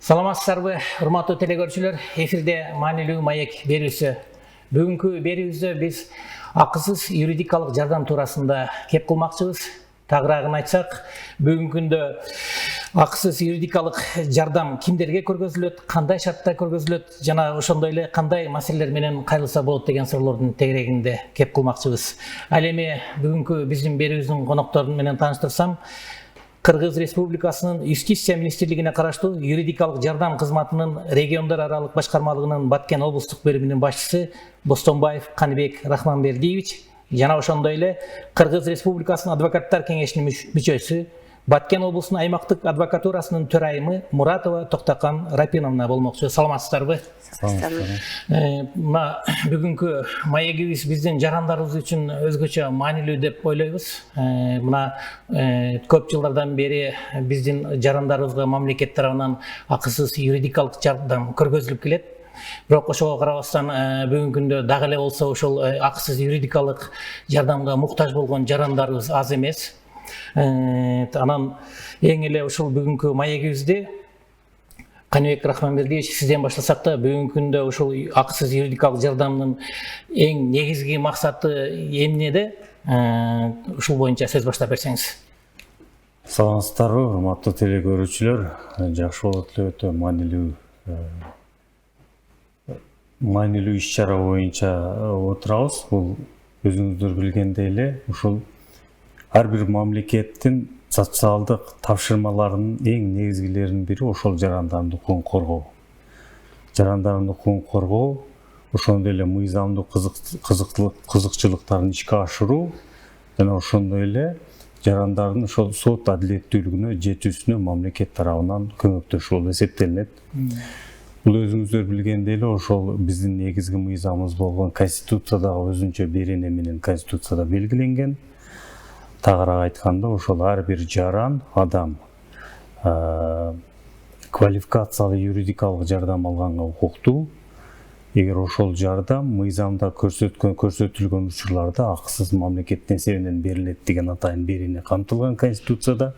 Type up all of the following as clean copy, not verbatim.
Саламатсыздарбы, урматтуу телекөрүүчүлөр, эфирде маанилүү маек берүүсү. Бүгүнкү берүүбүздө биз акысыз юридикалык жардам туурасында кеп кылмакчыбыз. Тагыраагын айтсак, бүгүнкү күндө акысыз юридикалык жардам кимдерге көргөзүлөт, кандай шартта көргөзүлөт жана ошондой эле кандай маселелер менен кайрылса болот деген суроолордун тегерегинде кеп кылмакчыбыз. Ал эми бүгүнкү биздин берүүбүздүн конокторун менен тааныштырсам, Кыргыз Республикасынын Юстиция министрлигине караштуу юридикалык жардам кызматынын региондор аралык башкармалыгынын Баткен облустук бөлүмүнүн башчысы Бостонбаев Каныбек Рахманбердиевич жана ошондой эле Кыргыз Республикасынын адвокаттар кеңешинин мүчөсү Баткен облусунун аймактык адвокатурасынын төрайымы Муратова Токтакан Рапиновна болмокчу. Саламатсыздарбы? Мына бүгүнкү маегибиз биздин жарандарыбыз үчүн өзгөчө маанилүү деп ойлойбуз. Мына көп жылдардан бери биздин жарандарыбызга мамлекет тарабынан акысыз юридикалык жардам көргөзүлүп келет. Бирок ошого карабастан бүгүнкү күндө дагы эле болсо ошол акысыз юридикалык жардамга муктаж болгон жарандарыбыз аз эмес. Анан эң эле ушул бүгүнкү маегибизди Каныбек Рахманбердиевич сизден баштасак да, бүгүнкү күндө ушул акысыз юридикалык жардамдын эң негизги максаты эмнеде? Ушул боюнча сөз баштап берсеңиз. Саламатсыздарбы, урматтуу телекөрүүчүлөр. Жакшы болот эле, өтө маанилүү иш-чара боюнча отурабыз. Бул өзүңүздөр билгендей эле ушул ар бир мамлекеттин социалдык тапшырмаларынын эң негизгилеринин бири ошол жарандардын укугун коргоо. Жарандардын укугун коргоо, ошондой эле мыйзамдуу кызыкчылыктарын ишке ашыруу жана ошондой эле жарандардын ошол сот адилеттүүлүгүнө жетүүсүнө мамлекет тарабынан көмөктөшүү болуп эсептелинет. Бул өзүңүздөр билгендей эле ошол биздин негизги мыйзамыбыз болгон Конституциядагы өзүнчө берене менен Конституцияда белгиленген. Тагыраак айтканда, ошол ар бир жаран адам квалификациялуу юридикалык жардам алганга укуктуу. Эгер ошол жардам мыйзамда көрсөтүлгөн учурларда акысыз мамлекет эсебинен берилет деген атайын берене камтылган Конституцияда.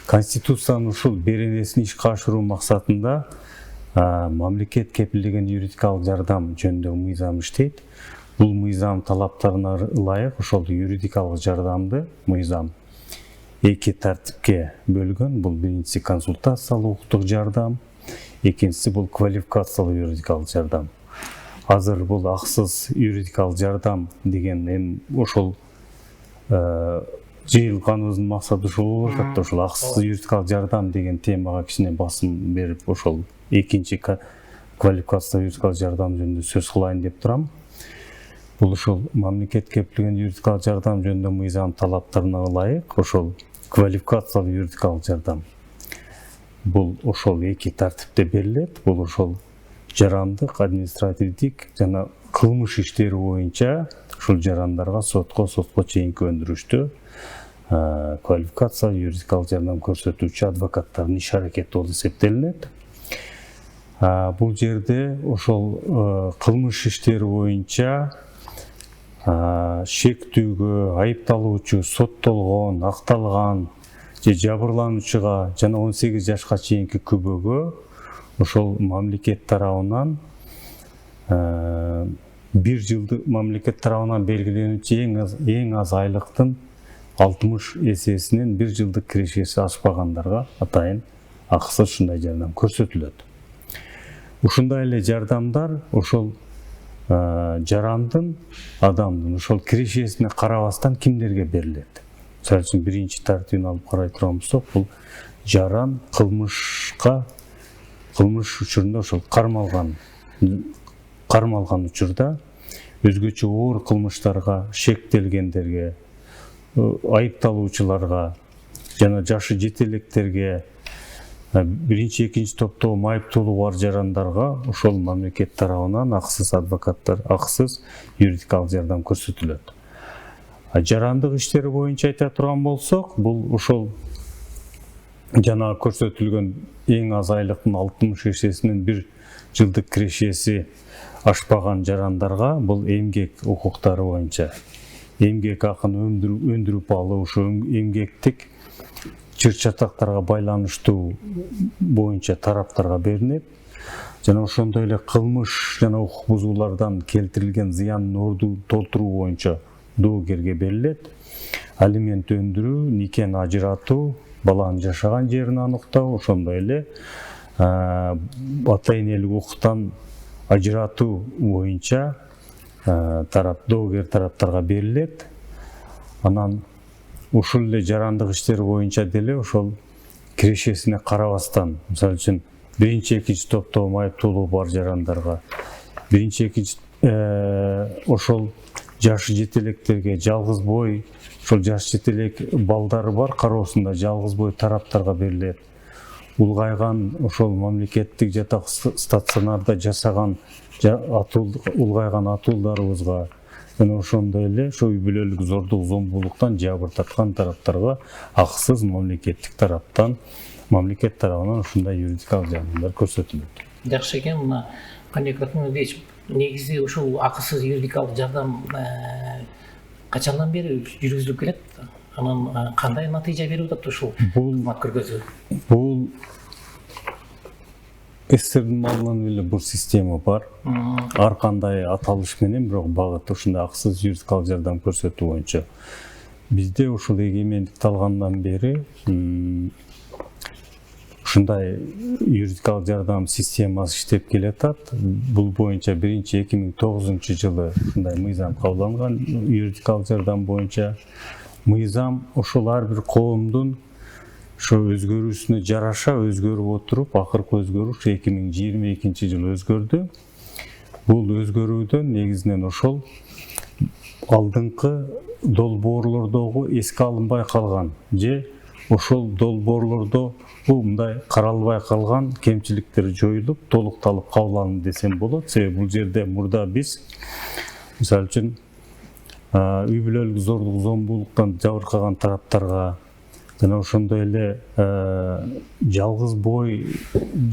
Конституциянын ушул беренесин ишке ашыруу максатында мамлекет кепилдеген юридикалык жардам жөнүндө мыйзам иштейт. Бул мыйзам талаптарына ылайык ошол юридикалык жардамды мыйзам эки тартипке бөлгөн. Бул биринчиси консультациялуу укуктук жардам, экинчиси бул квалификациялуу юридикалык жардам. Азыр бул акысыз юридикалык жардам деген эми ошол жыйылганыбыздын максаты ушул болуп атат. Ошол акысыз юридикалык жардам деген темага кичине басым берип, ошол экинчи квалификациялуу юридикалык жардам жөнүндө сөз кылайын деп турам. Бул ошол мамлекет кепилдеген юридикалык жардам жөнүндө мыйзам талаптарына ылайык ошол квалификациялуу юридикалык жардам. Бул ошол эки тартипте берилет. Бул ошол жарандык, административдик жана кылмыш иштери боюнча ушул жарандарга сотко чейинки өндүрүштө квалификациялуу юридикалык жардам көрсөтүүчү адвокаттардын иш аракети болуп эсептелинет. Бул жерде ошол кылмыш иштери боюнча шектүүгө айыпталуучу соттолгон, акталган же жабырлануучуга жана 18 жашка чейинки күбөгө ошол мамлекет тарабынан 1 жылды мамлекет тарабынан белгиленүүчү эң аз айлыктын 60 эсесинен 1 жылдык кирешеси ашпагандарга атайын акысыз ушундай жардам көрсөтүлөт. Ушундай эле жардамдар ошол жарандын адамдын ошол кирешесине карабастан кимдерге берилет. Мисалы үчүн биринчи тартибин алып карай турган болсок, бул жаран кылмыш учурунда ошол кармалган учурда өзгөчө оор кылмыштарга шектелгендерге, айыпталуучуларга жана жашы жете электерге, биринчи, экинчи топтогу майыптуулугу бар жарандарга ошол мамлекет тарабынан акысыз адвокаттар, акысыз юридикалык жардам көрсөтүлөт. Жарандык иштери боюнча айта турган болсок, бул ошол жана көрсөтүлгөн эң аз айлыктын 60 эсесинен 1 жылдык кирешеси ашпаган жарандарга бул эмгек укуктары боюнча эмгек акын өндүрүп алуу, ошо эмгектик чыр чатактарга байланыштуу боюнча тараптарга берилет. Жана ошондой эле кылмыш жана укук бузуулардан келтирилген зыяндын ордун толтуруу боюнча доогерге берилет. Алимент өндүрүү, никени ажыратуу, баланын жашаган жерин аныктоо, ошондой эле ата энелик укуктан ажыратуу боюнча доогер тараптарга берилет. Анан ушул эле жарандык иштер боюнча деле ошол кирешесине карабастан, мисалы үчүн биринчи экинчи топтогу майыптуулугу бар жарандарга, биринчи экинчи ошол жашы жетелектерге, жалгыз бой ошол жаш жетелек балдары бар кароосунда жалгыз бой тараптарга берилет. Улгайган ошол мамлекеттик жатак стационарда жасаган улгайган атуулдарыбызга жана ошондой эле ошо үй бүлөлүк зордук зомбулуктан жабыр тарткан тараптарга акысыз мамлекет тарабынан ушундай юридикалык жардамдар көрсөтүлөт. Жакшы экен. Мына Каныбек Рахманович, негизи ушул акысыз юридикалык жардам качандан бери жүргүзүлүп келет? Анан кандай натыйжа берип атат ушул кызмат көргөзүү? Бул СССРдин малынан эле бул система бар. Ар кандай аталыш менен, бирок багыт ушундай акысыз юридикалык жардам көрсөтүү боюнча. Бизде ушул эгемендикти алгандан бери ушундай юридикалык жардам системасы иштеп келатат. Бул боюнча 2009 жылы ушундай мыйзам кабылданган юридикалык жардам боюнча. Мыйзам ошол ар бир коомдун ошо өзгөрүүсүнө жараша өзгөрүп отуруп, акыркы өзгөрүү 2022 жылы өзгөрдү. Бул өзгөрүүдөн негизинен ошол алдыңкы долбоорлордогу эске алынбай калган же ошол долбоорлордо мындай каралбай калган кемчиликтер жоюлуп, толукталып кабыл алынды десем болот. Себеби бул жерде мурда биз мисалы үчүн үй бүлөлүк зордук зомбулуктан жабыркаган тараптарга жана ошондой эле жалгыз бой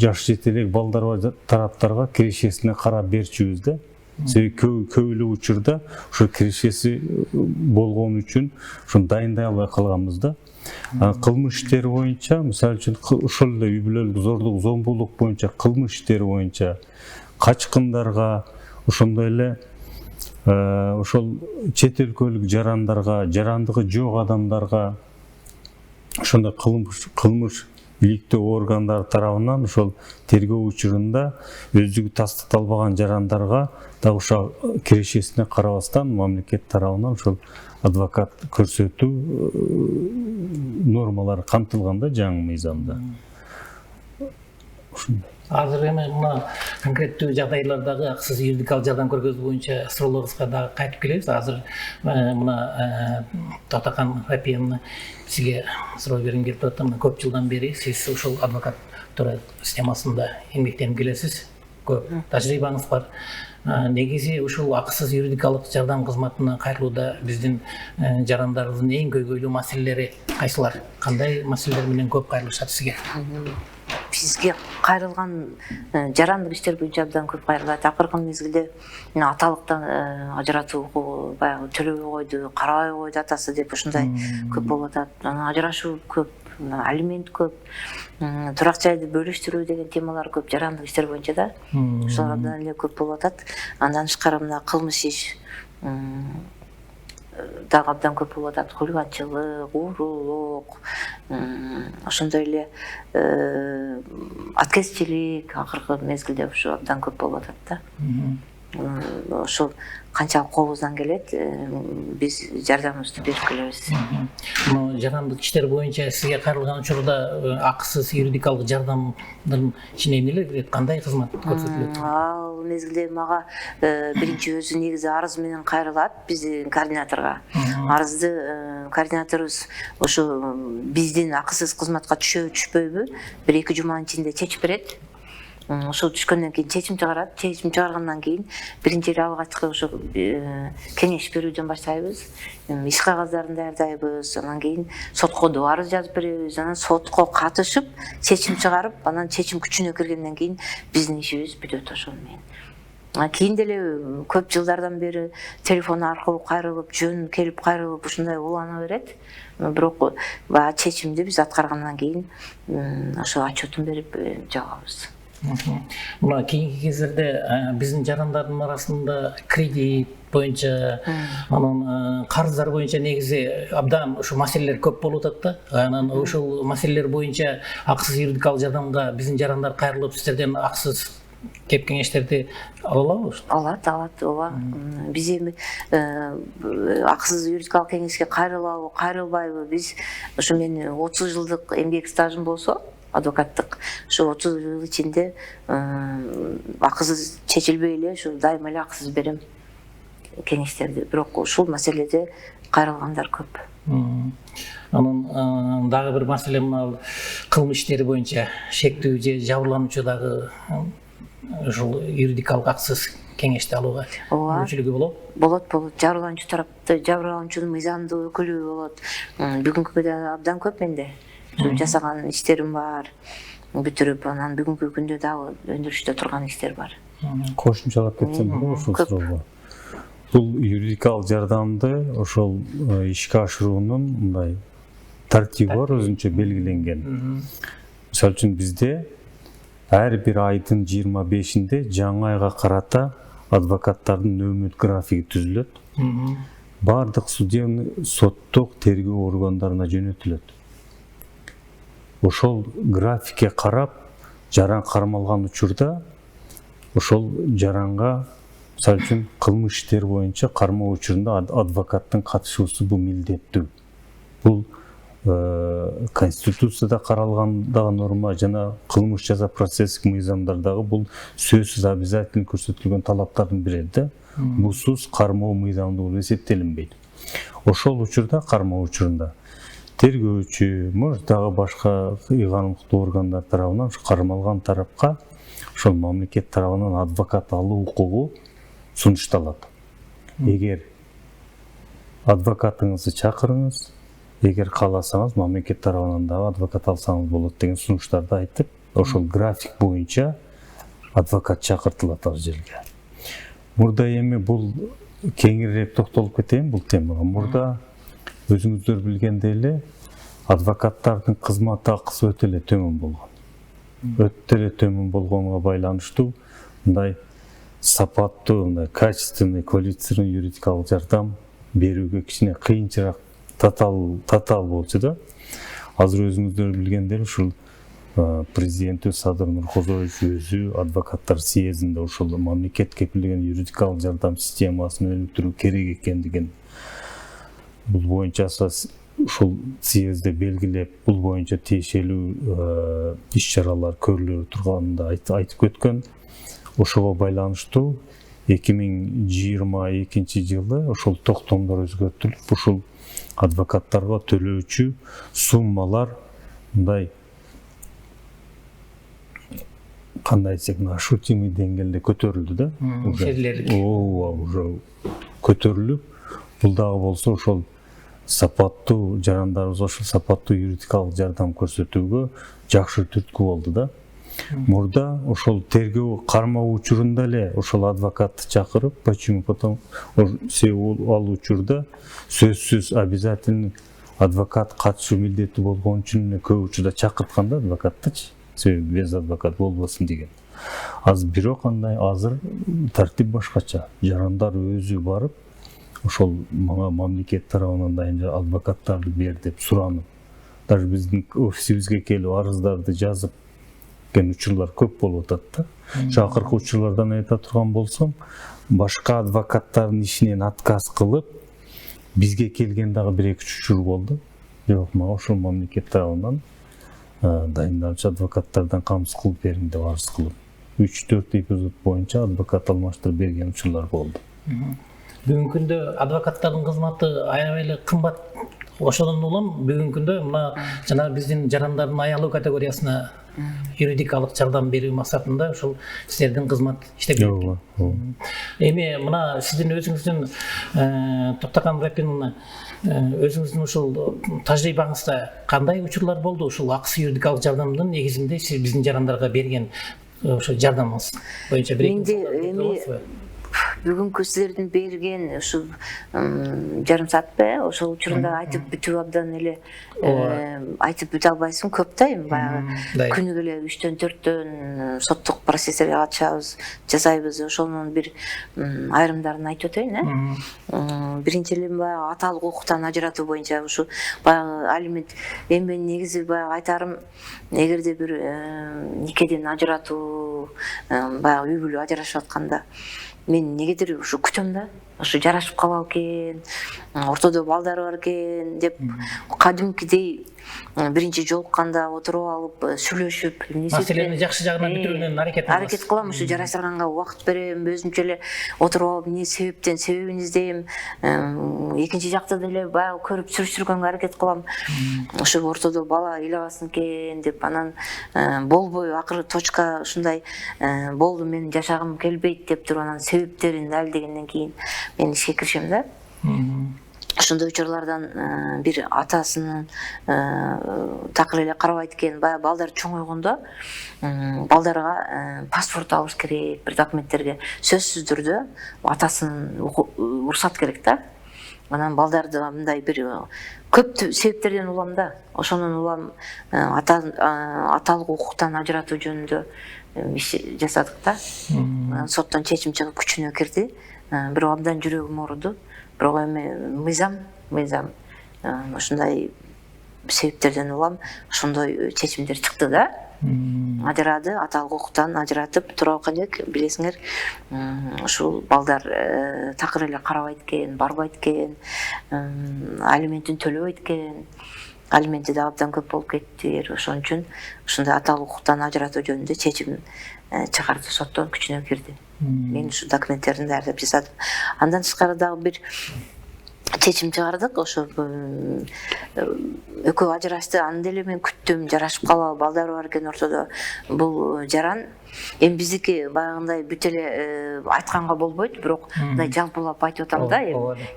жаш жетелек балдар бар тараптарга кирешесине карап берчүбүз да. Себеби көп эле учурда ошо кирешеси болгон үчүн ошону дайындай албай калганбыз да. Кылмыш иштери боюнча, мисалы үчүн ошол эле үй бүлөлүк зордук зомбулук боюнча кылмыш иштери боюнча качкындарга, ошондой эле ошол чет өлкөлүк жарандарга, жарандыгы жок адамдарга, ошондой кылмыш иликтөө органдары тарабынан ошол тергөө учурунда өздүгү тастыкталбаган жарандарга дагы ошол кирешесине карабастан мамлекет тарабынан ошол адвокат көрсөтүү нормалары камтылган да жаңы мыйзамда. Азыр эми мына конкреттүү жагдайлардагы акысыз юридикалык жардам көргөзүү боюнча суроолорубузга дагы кайтып келебиз. Азыр мына Татакан Рапиевна сизге суроо бергим келип атат. Мына көп жылдан бери сиз ушул адвокатура системасында эмгектенип келесиз. Көп тажрыйбаңыз бар. Негизи ушул акысыз юридикалык жардам кызматына кайрылууда биздин жарандарыбыздын эң көйгөйлүү маселелери кайсылар? Кандай маселелер менен көп кайрылышат сизге? Бизге кайрылган жарандык иштер боюнча абдан көп кайрылат. Акыркы мезгилде аталыктан ажыратуу баягы төлөбөй койду, карабай койду атасы деп ушундай көп болуп атат. Ажырашуу көп, алимент көп, турак жайды бөлүштүрүү деген темалар көп жарандык иштер боюнча да. Ошолор абдан эле көп болуп атат. Андан тышкары мына кылмыш иш дагы абдан көп болуп атат. Хулиганчылык, уурулук, ошондой эле аткезчилик акыркы мезгилде ушу абдан көп болуп атат да. Ошол канчалык колубуздан келет, биз жардамыбызды берип келебиз. Жарандык иштер боюнча сизге кайрылган учурда акысыз юридикалык жардамдын ичине эмнелер кирет, кандай кызмат көрсөтүлөт? Ал мезгилде мага биринчи өзү негизи арыз менен кайрылат биздин координаторго. Арызды координаторубуз ошо биздин акысыз кызматка түшөбү түшпөйбү 1-2 жуманын ичинде чечип берет. Ошол түшкөндөн кийин чечим чыгарат. Чечим чыгаргандан кийин биринчи эле алгачкы ошо кеңеш берүүдөн баштайбыз. Иш кагаздарын даярдайбыз. Анан кийин сотко арыз жазып беребиз. Анан сотко катышып, чечим чыгарып, анан чечим күчүнө киргенден кийин биздин ишибиз бүтөт ошол менен. Кийин деле көп жылдардан бери телефон аркылуу кайрылып, жөн келип кайрылып ушундай улана берет. Бирок баягы чечимди биз аткаргандан кийин ошо отчетун берип жабабыз. Мына кийинки кездерде биздин жарандардын арасында кредит боюнча, анан карыздар боюнча негизи абдан ушул маселелер көп болуп атат да. Анан ушул маселелер боюнча акысыз юридикалык жардамга биздин жарандар кайрылып сиздерден акысыз кеп кеңештерди ала алабы? Алат, ооба. Биз эми акысыз юридикалык кеңешке кайрылабы, кайрылбайбы, биз ошо мен 30 жылдык эмгек стажым болсо, адвокаттык, ошо 30 жыл ичинде акысыз чечилбей эле, ошо дайыма эле акысыз берем кеңештерди. Бирок ушул маселеде кайрылгандар көп. Анан дагы бир маселе мына кылмыш иштери боюнча шектүү же жабырлануучу дагы ушул юридикалык акысыз кеңешти алууга мүмкүнчүлүгү болобу? Болот. Жабырлануучу тарапты, жабырлануучунун мыйзамдуу өкүлү болот. Бүгүнкү күндө абдан көп менде. Жасаган иштерим бар. Бүтүрүп, анан бүгүнкү күндө дагы өндүрүштө турган иштер бар. Кошумчалап кетсем болобу ушул суроого? Бул юридикалык жардамды ошол ишке ашыруунун мындай тартиби бар, өзүнчө белгиленген. Мисалы үчүн бизде ар бир айдын 25-inde жаңы айга карата адвокаттардын нөмүр графиги түзүлөт. Бардык судебный соттук тергөө органдарына жөнөтүлөт. Ошол графикке карап, жаран кармалган учурда ошол жаранга мисалы үчүн кылмыш иштер боюнча кармоо учурунда адвокаттын катышуусу бул милдеттүү. Бул Конституцияда каралгандагы норма жана кылмыш жаза процесстик мыйзамдардагы бул сөзсүз обязательно көрсөтүлгөн талаптардын бири да. Бусуз кармоо мыйзамдуу болуп эсептелинбейт. Ошол учурда кармоо учурунда тергөөчү, может дагы башка ыйгарымдуу органдар тарабынан кармалган тарапка ошол мамлекет тарабынан адвокат алуу укугу сунушталат. Эгер адвокатыңызды чакырыңыз, эгер кааласаңыз мамлекет тарабынан дагы адвокат алсаңыз болот деген сунуштарды айтып, ошол график боюнча адвокат чакыртылат ал жерге. Мурда эми бул кеңирээк токтолуп кетейин бул темага. Мурда өзүңүздөр билгендей эле адвокаттардын кызмат акысы өтө эле төмөн болгон. Өтө эле төмөн болгонго байланыштуу мындай сапаттуу, мындай качественный, квалифицированный юридикалык жардам берүүгө кичине кыйынчыраак татаал болчу да. Азыр өзүңүздөр билгендей ушул президентибиз Садыр Нуркозоевич өзү адвокаттар съездинде ушул мамлекет кепилдеген юридикалык жардам системасын өнүктүрүү керек экендигин бул боюнча ушул съездде белгилеп, бул боюнча тиешелүү иш-чаралар көрүлө турганын айтып өткөн. Ошого байланыштуу 2022 жылы ошол токтомдор өзгөртүлүп, ушул адвокаттарга төлөөчү суммалар мындай кандай десек, ошутимый деңгээлде көтөрүлдү да. Уже көтөрүлүп, бул дагы болсо ошол сапаттуу жарандарыбыз ошол сапаттуу юридикалык жардам көрсөтүүгө жакшы түрткү болду да. Мурда ошол тергөө кармоо учурунда эле ошол адвокатты чакырып, почему? Потом ал учурда сөзсүз обязательно адвокат катышуу милдети болгон үчүн эле көп учурда чакырткан да адвокаттычы. Себеби без адвокат болбосун деген. Бирок андай азыр тартип башкача. Жарандар өзү барып, ошол мага мамлекет тарабынан дайын адвокаттарды бер деп суранып, даже биздин офисибизге келип арыздарды жазып кен учурлар көп болуп атат да. Акыркы учурлардан айта турган болсом, башка адвокаттардын ишинен отказ кылып, бизге келген дагы 1-2 учур болду. Бирок мага ошол мамлекет тарабынан дайындалчу адвокаттардан камсыз кылып бериң деп арыз кылып, 3-4 эпизод боюнча адвокат алмаштырып берген учурлар болду. Бүгүнкү күндө адвокаттардын кызматы аябай эле кымбат. Ошодон улам бүгүнкү күндө мына жана биздин жарандардын аялуу категориясына юридикалык жардам берүү максатында ушул сиздердин кызмат иштеп келет. Эми мына сиздин өзүңүздүн Токтоган Рапиновна, өзүңүздүн ушул тажрыйбаңызда кандай учурлар болду ушул акысыз юридикалык жардамдын негизинде сиз биздин жарандарга берген? ошо жардамыңыз боюнча бир Менде бүгүнкү силердин берген ушу жарым саатпы ошол учурунда айтып бүтүп абдан эле айтып бүтө албайсың, көп да эми баягы күнүгө эле 3-төн 4төн соттук процесстерге катышабыз, жасайбыз. Ошонун бир айрымдарын айтып өтөйүн. Биринчиден баягы аталык укуктан ажыратуу боюнча ушу баягы алимент эми негизи баягы айтарым, эгерде бир никеден ажыратуу баягы үй бүлө ажырашып атканда мен негедир ушу күтөм да, ушу жарашып калабы экен, ортодо балдары бар экен деп кадимкидей биринчи жолукканда отуруп алып сүйлөшүп маселени жакшы жагынан бүтүрүүнүн аракет кылам. Ушу жараштырганга убакыт берем, өзүмчө эле отуруп алып эмне себебин издейм, экинчи жакты деле баягы көрүп сүрүштүргөнгө аракет кылам. Ушу ортодо бала ыйлабасын экен деп, анан болбой акыры точка ушундай болду, мен жашагым келбейт деп туруп анан себептерин далилдегенден кийин мен ишке киришем да. Ошондой учурлардан бир атасынын такыр эле карабайт экен, баягы балдар чоңойгондо балдарга паспорт алыш керек, бир документтерге сөзсүз түрдө атасынын уруксат керек да. Анан балдарды мындай бир көп себептерден улам да. Ошонун улам аталык укуктан ажыратуу жөнүндө иш жасадык да. Соттон чечим чыгып күчүнө кирди. Бирок абдан жүрөгүм ооруду. Бирок эми мыйзам ушундай себептерден улам ошондой чечимдер чыкты да. Ажырады, аталык укуктан ажыратып тура элек, билесиңер, ушул балдар такыр эле карабайт экен, барбайт экен, алиментин төлөбөйт экен. Алименти да абдан көп болуп кетти. Ошон үчүн ушундай аталык укуктан ажыратуу жөнүндө чечим чыгарды, соттон күчүнө кирди. Мен ушу документтерин даярдап жасадым. Андан тышкары дагы бир чечим чыгардык. Ошо экөө ажырашты, аны деле мен күттүм, жарашып калабы, балдары бар экен ортодо. Бул жаран эми биздики баягындай бүт эле айтканга болбойт, бирок мындай жалпылап айтып атам да.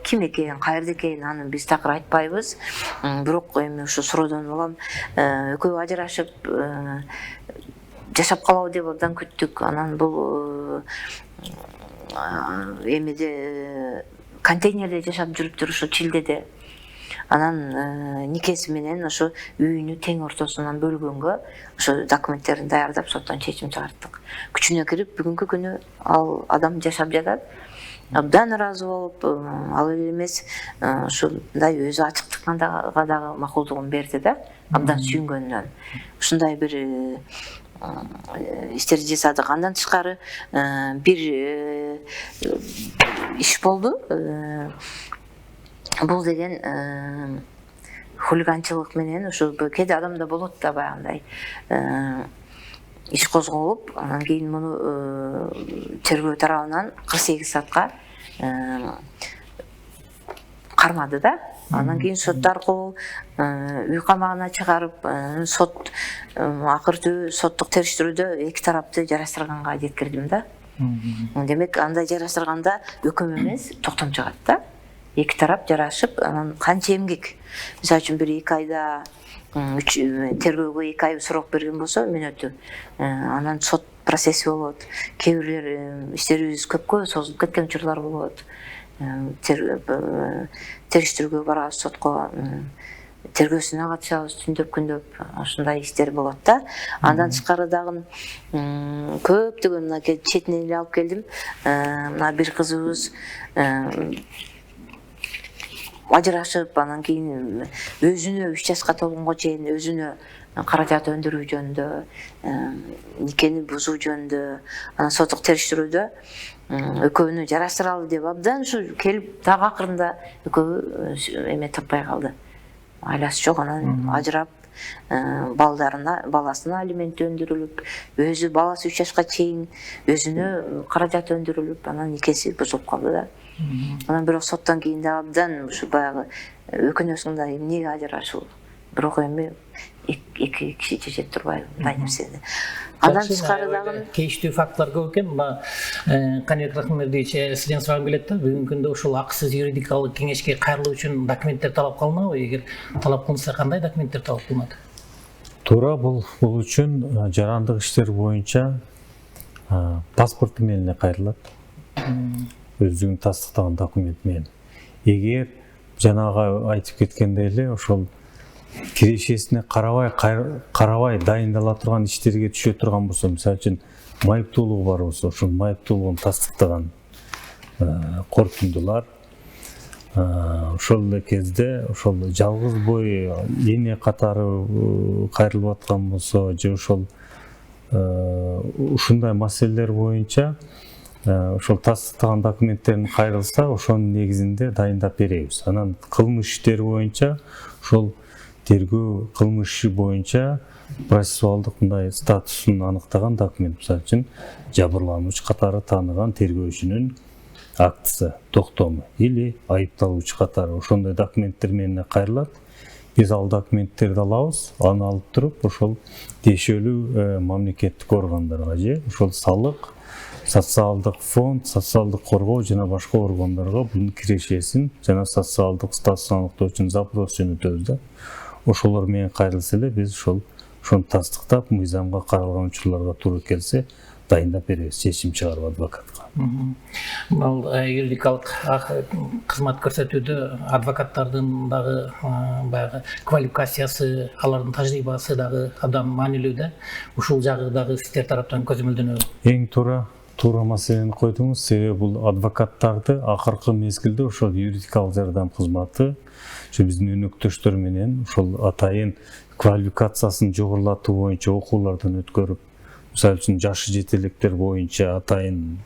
Ким экен, каерде экен, аны биз такыр айтпайбыз. Бирок эми ушу суроодон улам экөө ажырашып жашап калабы деп абдан күттүк. Анан бул эмеде контейнерде жашап жүрүптүр, ушу Чилдеде. Анан никеси менен ошо үйүнү тең ортосунан бөлгөнгө ошо документтерин даярдап соттон чечим чыгарттык. Күчүнө кирип бүгүнкү күнү ал адам жашап жатат. Абдан ыраазы болуп, ал эле эмес, ушундай өзү ачыктыкка дагы макулдугун берди да, абдан сүйүнгөнүнөн. Ушундай бир иштерди жасадык. Андан тышкары бир иш болду. Бул деген хулиганчылык менен ушу кээде адамда болот да баягындай иш козголуп, анан кийин муну тергөө тарабынан 48 саатка кармады да. Анан кийин сот аркылуу үй камагына чыгарып, сот акыртуу соттук териштирүүдө эки тарапты жараштырганга жеткирдим да. Демек андай жараштырганда өкүм эмес, токтом чыгат да. Эки тарап жарашып, анан канча эмгек, мисалы үчүн бир 2 айда тергөөгө 2 ай сурок берген болсо мүнөтү, анан сот процесси болот. Кээ бирлер иштерибиз көпкө созулуп кеткен учурлар болот. Териштирүүгө барабыз сотко, тергөөсүнө катышабыз түндөп күндөп, ушундай иштер болот да. Андан тышкары дагы көптөгөн мына четинен эле алып келдим. Мына бир кызыбыз ажырашып, анан кийин өзүнө 3 жашка толгонго чейин өзүнө каражат өндүрүү жөнүндө, никени бузуу жөнүндө, анан соттук териштирүүдө экөөнү жараштыралы деп абдан ушу келип, дагы акырында экөө эме таппай калды. Айласы жок, анан ажырап, баласына алимент өндүрүлүп, өзү баласы 3 жашка чейин өзүнө каражат өндүрүлүп, анан никеси бузулуп калды да. Анан бирок соттон кийин да абдан ушу баягы өкүнөсүң да, эмнеге ажырашуу, бирок эми эки киши чечет турбайбы мындай нерсени. Андан тышкары дагы кейиштүү фактылар көп экен. Каныбек Рахимович, сизден сурагым келет да, бүгүнкү күндө ушул акысыз юридикалык кеңешке кайрылуу үчүн документтер талап кылынабы? Эгер талап кылынса, кандай документтер талап кылынат? Туура, бул үчүн жарандык иштер боюнча паспорт менен кайрылат. Өзүнүн тастыктаган документ менен. Эгер жанагы айтып кеткендей эле ошол кирешесине карабай дайындала турган иштерге түшө турган болсо, мисалы үчүн майыптуулугу бар болсо, ошол майыптуулугун тастыктаган корутундулар, ошол эле кезде ошол жалгыз бой эне катары кайрылып аткан болсо же ошол ушундай маселелер боюнча ошол тастыктаган документтерин кайрылса, ошонун негизинде дайындап беребиз. Анан кылмыш иштери боюнча ошол тергөө кылмыш иши боюнча процессуалдык мындай статусун аныктаган документ, мисалы үчүн жабырлануучу катары тааныган тергөөчүнүн актысы, токтому или айыпталуучу катары ошондой документтер менен кайрылат. Биз ал документтерди алабыз, аны алып туруп ошол тиешелүү мамлекеттик органдарга же ошол салык, социалдык фонд, социалдык коргоо жана башка органдарга бунун кирешесин жана социалдык статусун аныктоо үчүн запрос жөнөтөбүз да. Ошолор менен кайрылса эле биз ошону тастыктап, мыйзамга каралган учурларга туура келсе дайындап беребиз, чечим чыгарып адвокатка. Бул юридикалык кызмат көрсөтүүдө адвокаттардын дагы баягы квалификациясы, алардын тажрыйбасы дагы абдан маанилүү да. Ушул жагы дагы сиздер тараптан көзөмөлдөнөбү? Эң туура маселени койдуңуз. Себеби бул адвокаттарды акыркы мезгилде ошол юридикалык жардам кызматы биздин өнөктөштөр менен ошол атайын квалификациясын жогорулатуу боюнча окуулардан өткөрүп, мисалы үчүн жашы жете электер боюнча атайын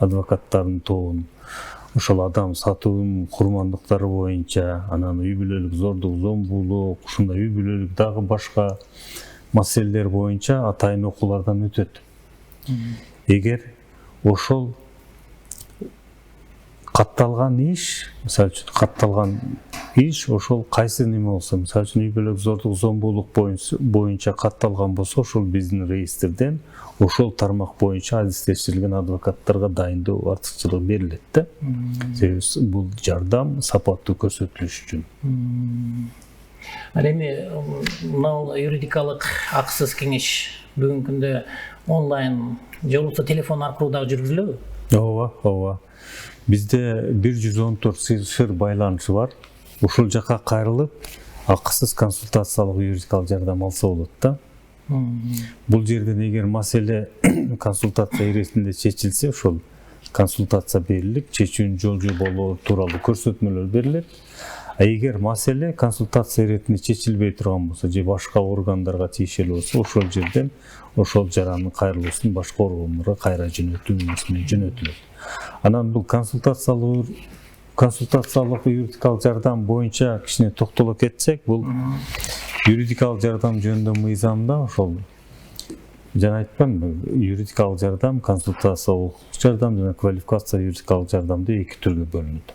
адвокаттардын тобун, ошол адам сатуу курмандыктары боюнча, анан үй бүлөлүк зордук, зомбулук, ушундай үй бүлөлүк дагы башка маселелер боюнча атайын окуулардан өтөт. Эгер ошол катталган иш, мисалы үчүн катталган иш ошол кайсы неме болсо, мисалы үчүн үй бүлөлүк зордук, зомбулук боюнча катталган болсо, ошол биздин реестрден ошол тармак боюнча адистештирилген адвокаттарга дайындоо артыкчылык берилет да. Себеби бул жардам сапаттуу көрсөтүлүш үчүн. Ал эми мына юридикалык акысыз кеңеш бүгүнкү күндө онлайн же болбосо телефон аркылуу дагы жүргүзүлөбү? Ооба. Бизде 114 шыр байланышы бар. Ушул жака кайрылып, акысыз консультациялык юридикалык жардам алса болот да. Бул жерден эгер маселе консультация эресинде чечилсе, ошол консультация берилип, чечүүнүн жол жоболору тууралуу көрсөтмөлөр берилет. А эгер маселе консультация иретинде чечилбей турган болсо же башка органдарга тиешелүү болсо, ошол жерден ошол жарандын кайрылуусун башка органдарга кайра жөнөтүү менен жөнөтүлөт. Анан бул консультациялык юридикалык жардам боюнча кичине токтоло кетсек, бул юридикалык жардам жөнүндө мыйзамда ошол жана айтканмын, юридикалык жардам, консультациялык жардам жана квалификация юридикалык жардам деп эки түргө бөлүнөт.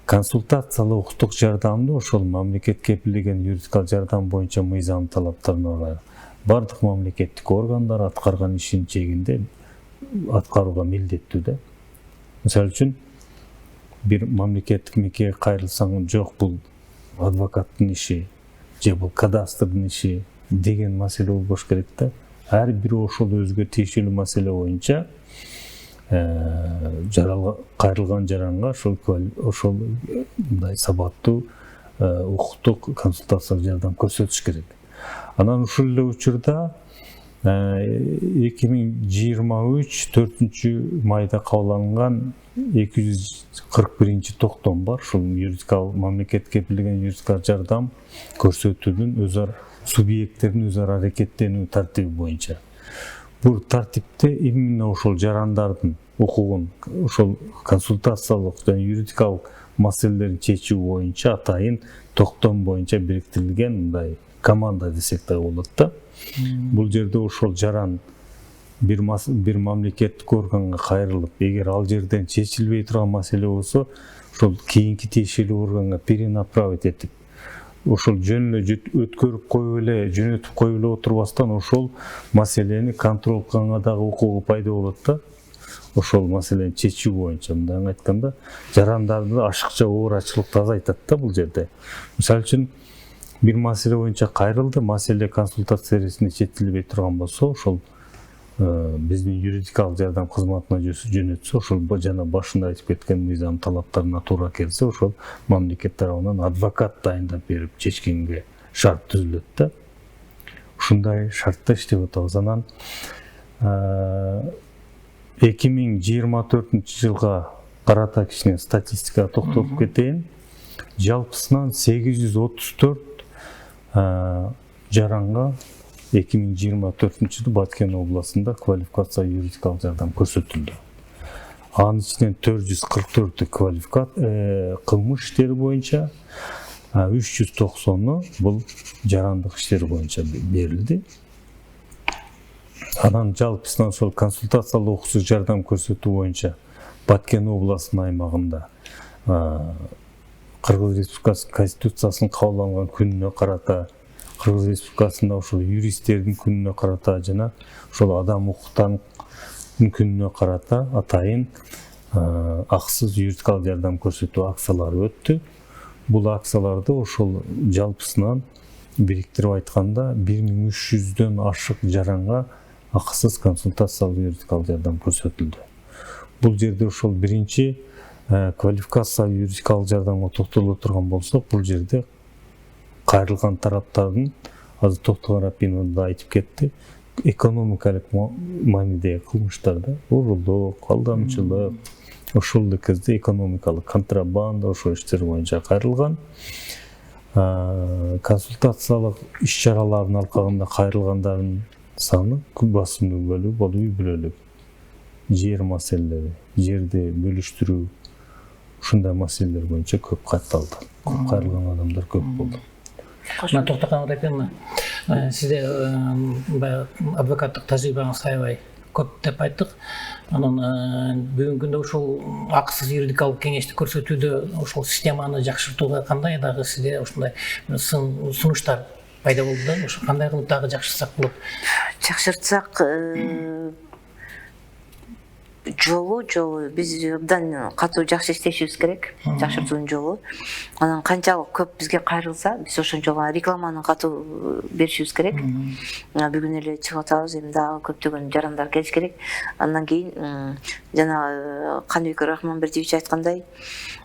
Консультациялык укуктук жардамды ошол мамлекет кепилдеген юридикалык жардам боюнча мыйзам талаптарына ылайык бардык мамлекеттик органдар аткарган ишин чегинде аткарууга милдеттүү да. Мисалы үчүн бир мамлекеттик мекемеге кайрылсаң, жок бул адвокаттын иши же бул кадастрдын иши деген маселе болбош керек да. Ар бир ошол өзгө тиешелүү маселе боюнча кайрылган жаранга ошол мындай сабаттуу укуктук консультациялык жардам көрсөтүш керек. Анан ушул эле учурда 2023 4 майда кабыл алынган 241 токтом бар. Ушул юридикалык мамлекет кепилдеген юридикалык жардам көрсөтүүнүн өзара субъекттердин өзара аракеттенүү тартиби боюнча. Бул тартипте именно ошол жарандардын укугун, ошол консультациялык жана юридикалык маселелерин чечүү боюнча атайын токтом боюнча бириктирилген мындай команда десек да болот да. Бул жерде ошол жаран бир мамлекеттик органга кайрылып, эгер ал жерден чечилбей турган маселе болсо, ошол кийинки тиешелүү органга перенаправить этип, ошол жөн эле өткөрүп коюп эле, жөнөтүп коюп эле отурбастан ошол маселени контроль кылганга дагы укугу пайда болот да. Ошол маселени чечүү боюнча, мындай айтканда, жарандарды ашыкча оорачылыкты азайтат да бул жерде. Мисалы үчүн бир маселе боюнча кайрылды, маселе консультация эресинде чечилбей турган болсо, ошол биздин юридикалык жардам кызматына жөнөтсө, ошол жана башында айтып кеткен мыйзам талаптарына туура келсе, ошол мамлекет тарабынан адвокат дайындап берип чечкенге шарт түзүлөт да. Ушундай шартта иштеп атабыз. Анан 2024-жылга карата кичине статистикага токтолуп кетейин. Жалпысынан 834 жаранга 2024-жылы Баткен областында квалификация юридикалык жардам көрсөтүлдү. Анын ичинен 444 кылмыш иштери боюнча, 390 бул жарандык иштери боюнча берилди. Анан жалпысынан ошол консультациялык укуктук жардам көрсөтүү боюнча Баткен областынын аймагында Кыргыз Республикасы Конституциясынын кабыл алынган күнүнө карата, Кыргыз Республикасында ошол юристтердин күнүнө карата жана ошол адам укуктарынын күнүнө карата атайын акысыз юридикалык жардам көрсөтүү акциялары өттү. Бул акцияларды ошол жалпысынан бириктирип айтканда 1300дөн ашык жаранга акысыз консультациялык юридикалык жардам көрсөтүлдү. Бул жерде ошол биринчи квалификация юридикалык жардамга токтоло турган болсок, бул жерде кайрылган тараптардын азыр Токтогон Рапинов да айтып кетти, экономикалык маанидеги кылмыштарда уурулдук, алдамчылык, ошол кезде экономикалык контрабанда ошол иштер боюнча кайрылган. Консультациялык иш-чаралардын алкагында кайрылгандардын саны басымдуу бөлүгү бул үй бүлөлүк, жер маселелери, жерди бөлүштүрүү, ушундай маселелер боюнча көп катталды. Көп кайрылган адамдар көп болду. Мына Токтогон Рапинов, сизде адвокаттык тажрыйбаңыз аябай көп деп айттык. Анан бүгүнкү күндө ушул акысыз юридикалык кеңешти көрсөтүүдө ошол системаны жакшыртууга кандай дагы сизде ушундай сунуштар пайда болду да? Ошо кандай кылып дагы жакшыртсак болот? Жакшыртсак жолу биз абдан катуу жакшы иштешибиз керек, жакшыртуунун жолу. Анан канчалык көп бизге кайрылса, биз ошончолук рекламаны катуу беришибиз керек. Бүгүн эле чыгып атабыз, эми дагы көптөгөн жарандар келиш керек. Андан кийин жана Каныбек Рахманбердиевич айткандай,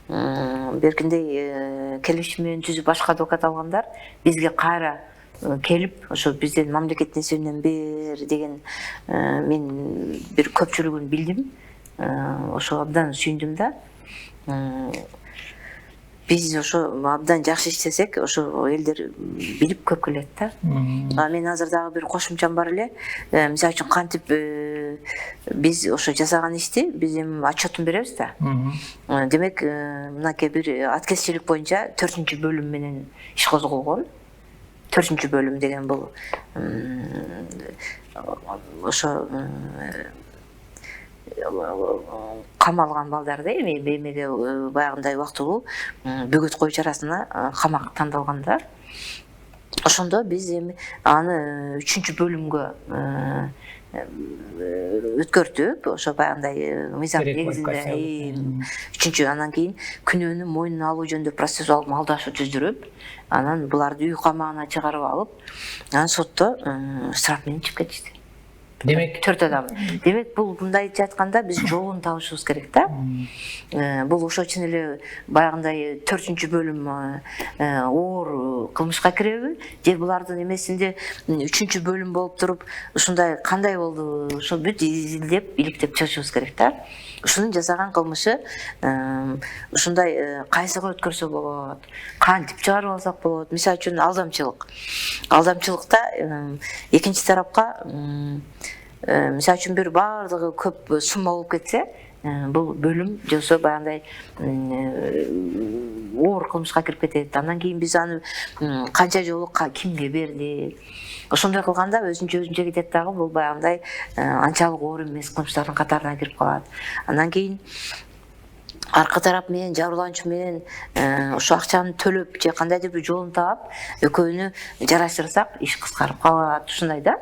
беркиндей келишим менен түзүп башка адвокат алгандар бизге кайра келип, ошо бизден мамлекеттин эсебинен бер деген мен бир көпчүлүгүн билдим. Ошо абдан сүйүндүм да. Биз ошо абдан жакшы иштесек, ошо элдер билип көп келет да. Мен азыр дагы бир кошумчам бар эле. Мисалы үчүн кантип биз ошо жасаган ишти биз эми отчетун беребиз да. Демек, мынакей бир аткезчилик боюнча 4-бөлүм менен иш козголгон. 4-бөлүм деген бул ошо камалган балдарды эми бемеге баягындай убактылуу бөгөт кою чарасына камак тандалганда, ошондо биз эми аны 3-бөлүмгө өткөртүп, ошо баягындай мыйзам негизинде 3, анан кийин күнөөнү мойнуна алуу жөнүндө процессуалдык малдашуу түздүрүп, анан буларды үй камагына чыгарып алып, анан сотто штраф менен чыгып кетишти. Демек 4 адам. Демек бул мындайча айтканда биз жолун табышыбыз керек да. Бул ошо үчүн эле баягындай 4-бөлүм оор кылмышка киреби? Же булардын эмесинде 3-бөлүм болуп туруп, ушундай кандай болду? Ошо бүт изилдеп, иликтеп чыгышыбыз керек да. Ушунун жасаган кылмышы ушундай кайсыга өткөрсө болот? Кантип чыгарып алсак болот? Мисалы үчүн алдамчылык. Алдамчылыкта экинчи тарапка мисалы үчүн бир баардыгы көп сумма болуп кетсе, бул бөлүм жосо баягындай оор кылмышка кирип кетет. Андан кийин биз аны канча жолу кимге берди? Ошондой кылганда өзүнчө кетет дагы, бул баягындай анчалык оор эмес кылмыштардын катарына кирип калат. Андан кийин аркы тарап менен жабырлануучу менен ошо акчаны төлөп же кандайдыр бир жолун таап, экөөнү жараштырсак, иш кыскарып калат, ушундай да.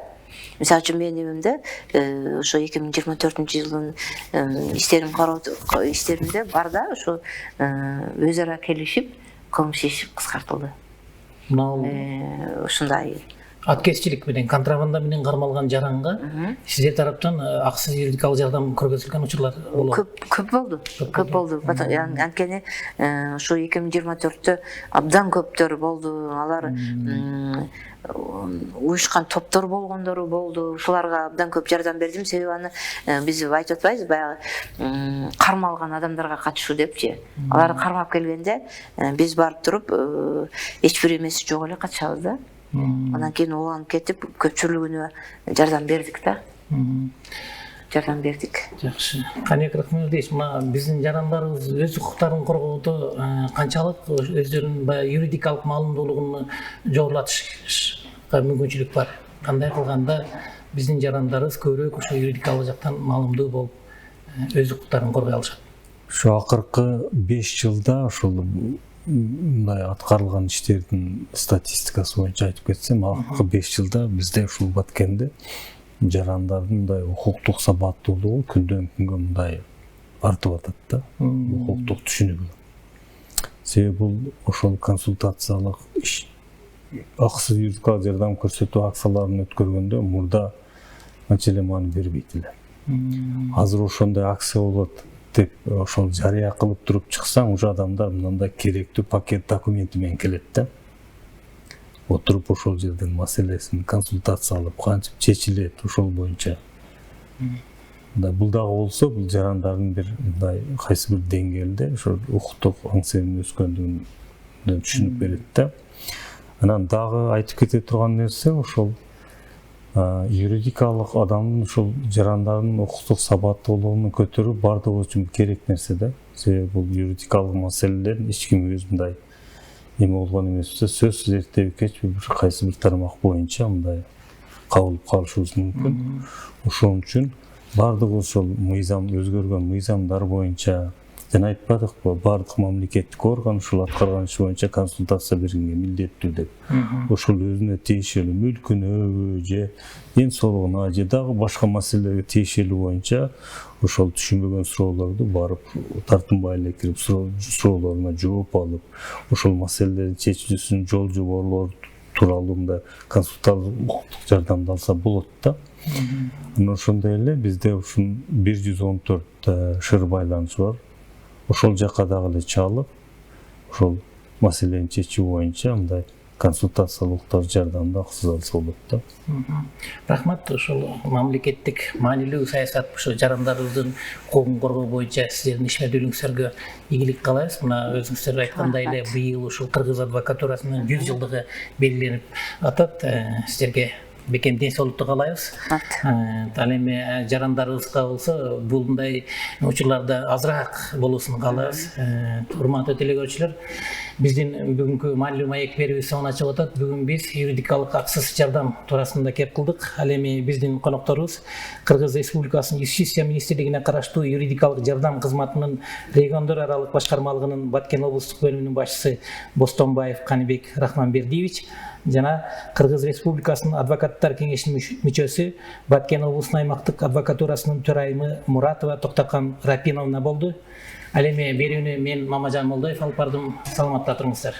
Мисалы үчүн менин эмемде ошо 2024-жылдын иштеримде бар да, ошо өз ара келишип кылмыш иш кыскартылды. Ушундай Аткезчилик менен контрабанда менен кармалган жаранга сиздер тараптан акысыз юридикалык жардам көрсөтүлгөн учурлар болобу? Көп болду. Анткени ушу 2024-тө абдан көптөр болду. Алар уюшкан топтор болгондору болду. Ушуларга абдан көп жардам бердим. Себеби аны биз айтып атпайбыз, баягы кармалган адамдарга катышуу депчи. Аларды кармап келгенде биз барып туруп эч бир эмеси жок эле качабыз да. Анан кийин уланып кетип көпчүлүгүнө жардам бердик да. Жакшы. Каныбек Рахманович, мына биздин жарандарыбыз өз укуктарын коргоодо канчалык өздөрүнүн баягы юридикалык маалымдуулугун жогорулатышка мүмкүнчүлүк бар? Кандай кылганда биздин жарандарыбыз көбүрөөк ошо юридикалык жактан маалымдуу болуп өз укуктарын коргой алышат? Ушу акыркы 5 жылда ошол мындай аткарылган иштердин статистикасы боюнча айтып кетсем, акыркы 5 жылда бизде ушул Баткенде жарандардын мындай укуктук сабаттуулугу күндөн күнгө мындай артып атат да, укуктук түшүнүгү. Себеби бул ошол консультациялык иш, акысыз юридикалык жардам көрсөтүү акцияларын өткөргөндө мурда анча эле маани бербейт эле. Азыр ошондой акция болот деп ошол жарыя кылып туруп чыксаң, уже адамдар мындай керектүү пакет документи менен келет да. Отуруп ошол жерден маселесин консультация алып, кантип чечилет ошол боюнча. Бул дагы болсо, бул жарандардын бир мындай кайсы бир деңгээлде ошол укуктук аңсенин өскөндүгүнөн түшүнүк берет да. Анан дагы айтып кете турган нерсе ошол юридикалык адамдын ушул жарандардын укуктук сабаттуулугун көтөрүү бардыгы үчүн керек нерсе да. Себеби бул юридикалык маселелер эч ким өз мындай эме болгон эмес болсо, сөзсүз эртеби кеч бир кайсы бир тармак боюнча мындай кабылып калышыбыз мүмкүн. Ошон үчүн бардыгы ошол мыйзам өзгөргөн мыйзамдар боюнча жана айтпадыкпы, бардык мамлекеттик орган ушул аткарган иш боюнча консультация бергенге милдеттүү деп. Ошол өзүнө тиешелүү мүлкүнө же ден соолугуна же дагы башка маселелерге тиешелүү боюнча ошол түшүнбөгөн суроолорду барып тартынбай эле кирип суроолоруна жооп алып, ошол маселелердин чечүүсүнүн жол жоболору тууралуу мындай консультациялык укуктук жардамды алса болот да. Анан ошондой эле бизде ушун 114 шыр байланыш бар. Ошол жака дагы эле чалып, ошол маселени чечүү боюнча мындай консультациялык жардамды акысыз алса болот да. Рахмат, ошол мамлекеттик маанилүү саясат ушу жарандарыбыздын укугун коргоо боюнча сиздердин ишмердүүлүгүңүзгө ийгилик каалайбыз. Мына өзүңүздөр айткандай эле быйыл ушул кыргыз адвокатурасынын 100 жылдыгы белгиленип атат. Сиздерге бекем ден соолукту каалайбыз. Ал эми жарандарыбызга болсо булундай учурларда азыраак болуусун каалайбыз. Урматтуу телекөрүүчүлөр, биздин бүгүнкү маанилүү маек берүүбүз соңуна чыгып атат. Бүгүн биз юридикалык акысыз жардам туурасында кеп кылдык. Ал эми биздин конокторубуз Кыргыз Республикасынын Юстиция министрлигине караштуу юридикалык жардам кызматынын региондор аралык башкармалыгынын Баткен облустук бөлүмүнүн башчысы Бостонбаев Каныбек Рахманбердиевич жана Кыргыз Республикасынын адвокаттар кеңешинин мүчөсү Баткен облустун аймактык адвокатурасынын төрайымы Муратова Токтакан Рапиновна болду. Ал эми берүүнү мен Мамажан Молдоев алып бардым. Саламатта туруңуздар.